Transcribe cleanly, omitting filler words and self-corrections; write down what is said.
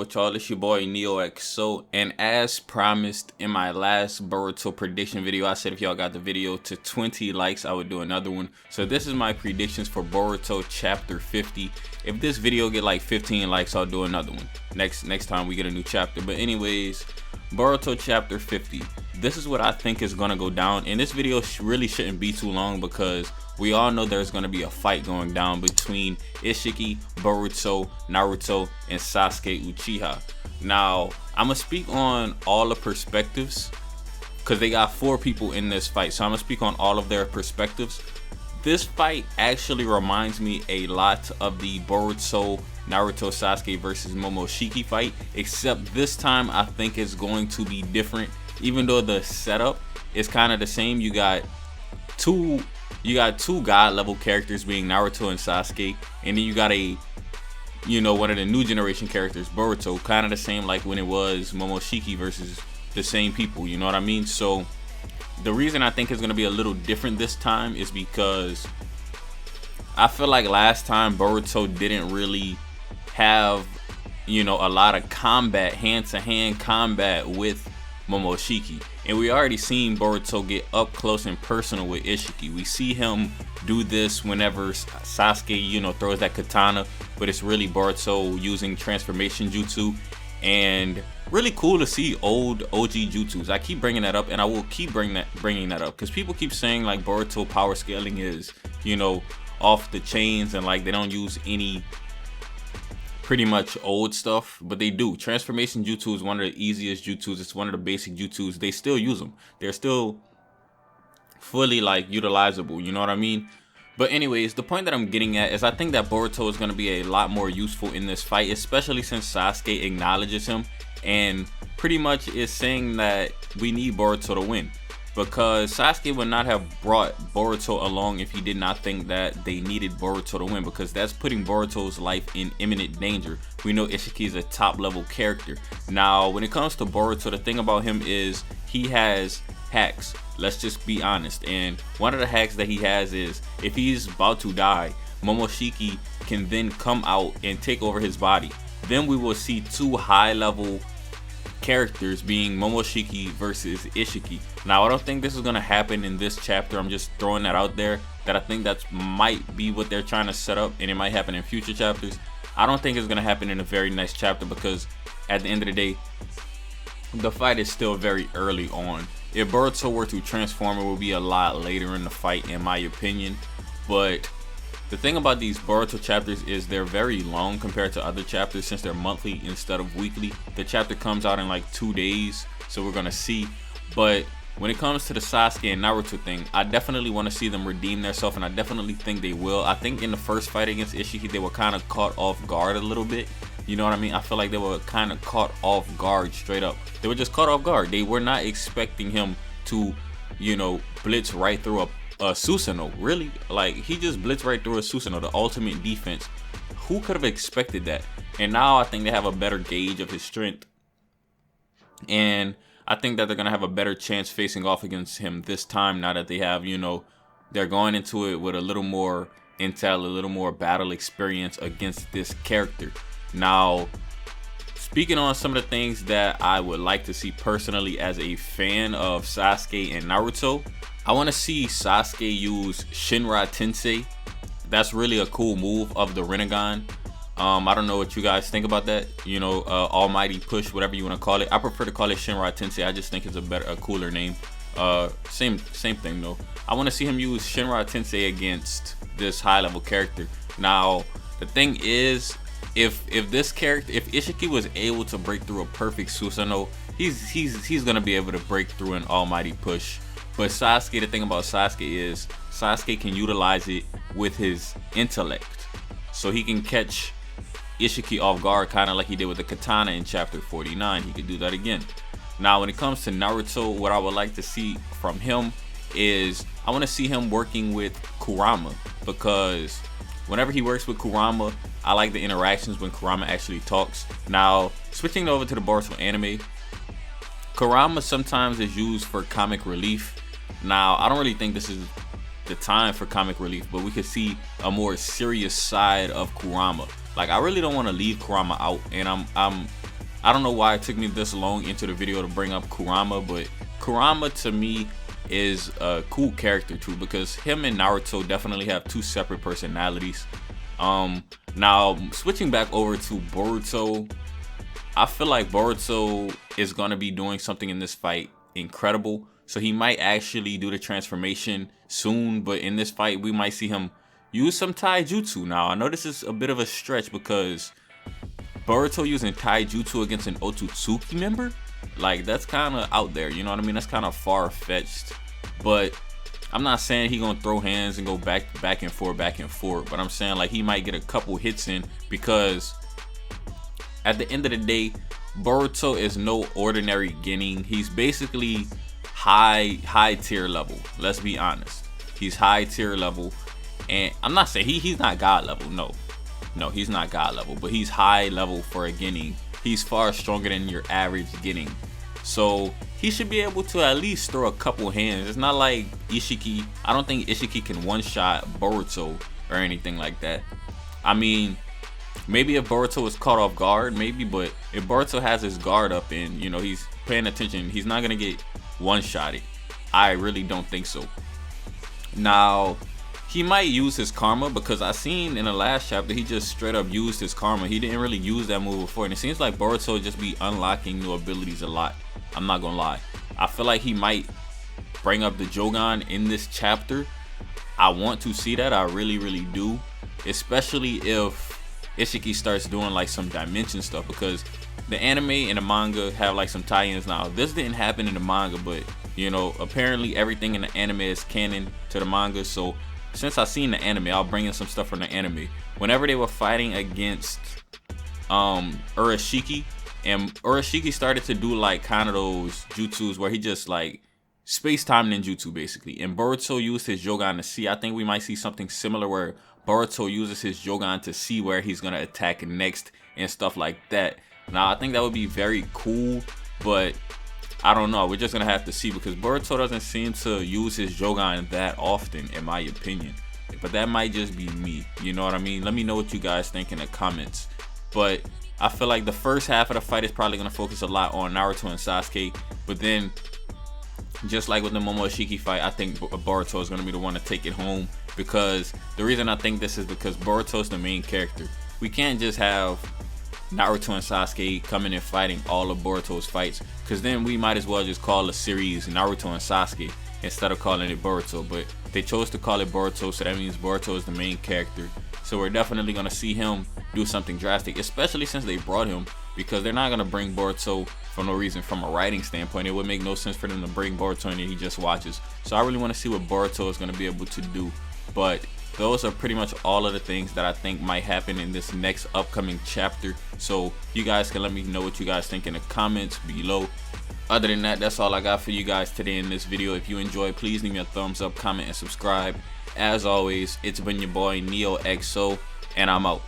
with y'all? It's your boy NeohXO, and as promised in my last Boruto prediction video, I said if y'all got the video to 20 likes, I would do another one. So this is my predictions for Boruto chapter 50. If this video get like 15 likes, I'll do another one next time we get a new chapter. But anyways, Boruto chapter 50. This is what I think is gonna go down, and this video really shouldn't be too long because we all know there's gonna be a fight going down between Ishiki, Boruto, Naruto, and Sasuke Uchiha. Now, I'm gonna speak on all the perspectives because they got 4 people in this fight, so I'm gonna speak on all of their perspectives. This fight actually reminds me a lot of the Boruto Naruto Sasuke versus Momoshiki fight, except this time I think it's going to be different. Even though the setup is kind of the same, you got two god level characters being Naruto and Sasuke, and then you got one of the new generation characters, Boruto, kind of the same like when it was Momoshiki versus the same people, you know what I mean? So the reason I think it's going to be a little different this time is because I feel like last time Boruto didn't really have a lot of combat, hand-to-hand combat with Momoshiki, and we already seen Boruto get up close and personal with Ishiki. We see him do this whenever Sasuke throws that katana, but it's really Boruto using transformation jutsu. And really cool to see old OG jutsus. I keep bringing that up, and I will keep bringing that up because people keep saying like Boruto power scaling is off the chains and like they don't use any pretty much old stuff, but they do. Transformation jutsu is one of the easiest jutsus. It's one of the basic jutsus. They still use them. They're still fully like utilizable, you know what I mean? But anyways, the point that I'm getting at is I think that Boruto is going to be a lot more useful in this fight, especially since Sasuke acknowledges him and pretty much is saying that we need Boruto to win. Because Sasuke would not have brought Boruto along if he did not think that they needed Boruto to win, because that's putting Boruto's life in imminent danger. We know Ishiki is a top level character. Now, when it comes to Boruto, the thing about him is he has hacks. Let's just be honest. And one of the hacks that he has is if he's about to die, Momoshiki can then come out and take over his body. Then we will see 2 high level characters being Momoshiki versus Ishiki. Now, I don't think this is going to happen in this chapter. I'm just throwing that out there, that I think that might be what they're trying to set up, and it might happen in future chapters. I don't think it's going to happen in a very next chapter because at the end of the day, the fight is still very early on. If Boruto were to transform, it would be a lot later in the fight, in my opinion. But the thing about these Boruto chapters is they're very long compared to other chapters since they're monthly instead of weekly. The chapter comes out in like 2 days, so we're gonna see. But when it comes to the Sasuke and Naruto thing, I definitely want to see them redeem themselves, and I definitely think they will. I think in the first fight against Ishiki, they were kind of caught off guard a little bit. You know what I mean? I feel like they were kind of caught off guard straight up. They were just caught off guard. They were not expecting him to, blitz right through a Susanoo. Really? Like, he just blitzed right through a Susanoo, the ultimate defense. Who could have expected that? And now I think they have a better gauge of his strength. And I think that they're going to have a better chance facing off against him this time now that they have, they're going into it with a little more intel, a little more battle experience against this character. Now, speaking on some of the things that I would like to see personally as a fan of Sasuke and Naruto, I want to see Sasuke use Shinra Tensei. That's really a cool move of the Rinnegan. I don't know what you guys think about that. Almighty Push, whatever you want to call it. I prefer to call it Shinra Tensei. I just think it's a cooler name. Same thing though. I want to see him use Shinra Tensei against this high level character. Now, the thing is, if Ishiki was able to break through a perfect Susanoo, he's gonna be able to break through an Almighty Push. But Sasuke, the thing about Sasuke is Sasuke can utilize it with his intellect, so he can catch Ishiki off guard, kind of like he did with the katana in chapter 49. He could do that again. Now, when it comes to Naruto, what I would like to see from him is I want to see him working with Kurama, because whenever he works with Kurama, I like the interactions when Kurama actually talks. Now, switching over to the Boruto anime, Kurama sometimes is used for comic relief. Now, I don't really think this is the time for comic relief, but we could see a more serious side of Kurama. Like, I really don't want to leave Kurama out, and I'm I don't know why it took me this long into the video to bring up Kurama, but Kurama to me is a cool character too, because him and Naruto definitely have two separate personalities. Now switching back over to Boruto, I feel like Boruto is gonna be doing something in this fight incredible, so he might actually do the transformation soon. But in this fight, we might see him use some taijutsu. Now I know this is a bit of a stretch, because Boruto using taijutsu against an Otsutsuki member, like, that's kind of out there, you know what I mean? That's kind of far-fetched. But I'm not saying he gonna throw hands and go back and forth, but I'm saying like he might get a couple hits in, because at the end of the day, Boruto is no ordinary genin. He's basically high tier level. Let's be honest, he's high tier level, and I'm not saying he's not god level. No, he's not god level, but he's high level for a genin. He's far stronger than your average genin, so he should be able to at least throw a couple hands. It's not like Ishiki. I don't think Ishiki can one-shot Boruto or anything like that. I mean, maybe if Boruto is caught off guard, maybe, but if Boruto has his guard up and, you know, he's paying attention, he's not gonna get one-shotted. I really don't think so. Now, he might use his karma, because I seen in the last chapter he just straight up used his karma. He didn't really use that move before, and it seems like Boruto just be unlocking new abilities a lot. I'm not gonna lie, I feel like he might bring up the Jogan in this chapter. I want to see that, I really do, especially if Ishiki starts doing like some dimension stuff, because the anime and the manga have like some tie-ins. Now this didn't happen in the manga, but you know, apparently everything in the anime is canon to the manga. So since I seen the anime, I'll bring in some stuff from the anime. Whenever they were fighting against Urashiki, and Urashiki started to do like kind of those jutsus where he just like space-time ninjutsu basically, and Boruto used his Jogan to see. I think we might see something similar where Boruto uses his Jogan to see where he's gonna attack next and stuff like that. Now I think that would be very cool, but I don't know, we're just gonna have to see, because Boruto doesn't seem to use his Jogan that often, in my opinion. But that might just be me, you know what I mean? Let me know what you guys think in the comments. But I feel like the first half of the fight is probably gonna focus a lot on Naruto and Sasuke, but then just like with the Momoshiki fight, I think Boruto is gonna be the one to take it home, because the reason I think this is because Boruto is the main character. We can't just have Naruto and Sasuke coming and fighting all of Boruto's fights, because then we might as well just call the series Naruto and Sasuke instead of calling it Boruto. But they chose to call it Boruto, so that means Boruto is the main character. So we're definitely going to see him do something drastic, especially since they brought him, because they're not going to bring Boruto for no reason. From a writing standpoint, it would make no sense for them to bring Boruto in and he just watches. So I really want to see what Boruto is going to be able to do. But those are pretty much all of the things that I think might happen in this next upcoming chapter. So you guys can let me know what you guys think in the comments below. Other than that, that's all I got for you guys today in this video. If you enjoyed, please leave me a thumbs up, comment, and subscribe. As always, it's been your boy NeohXO, and I'm out.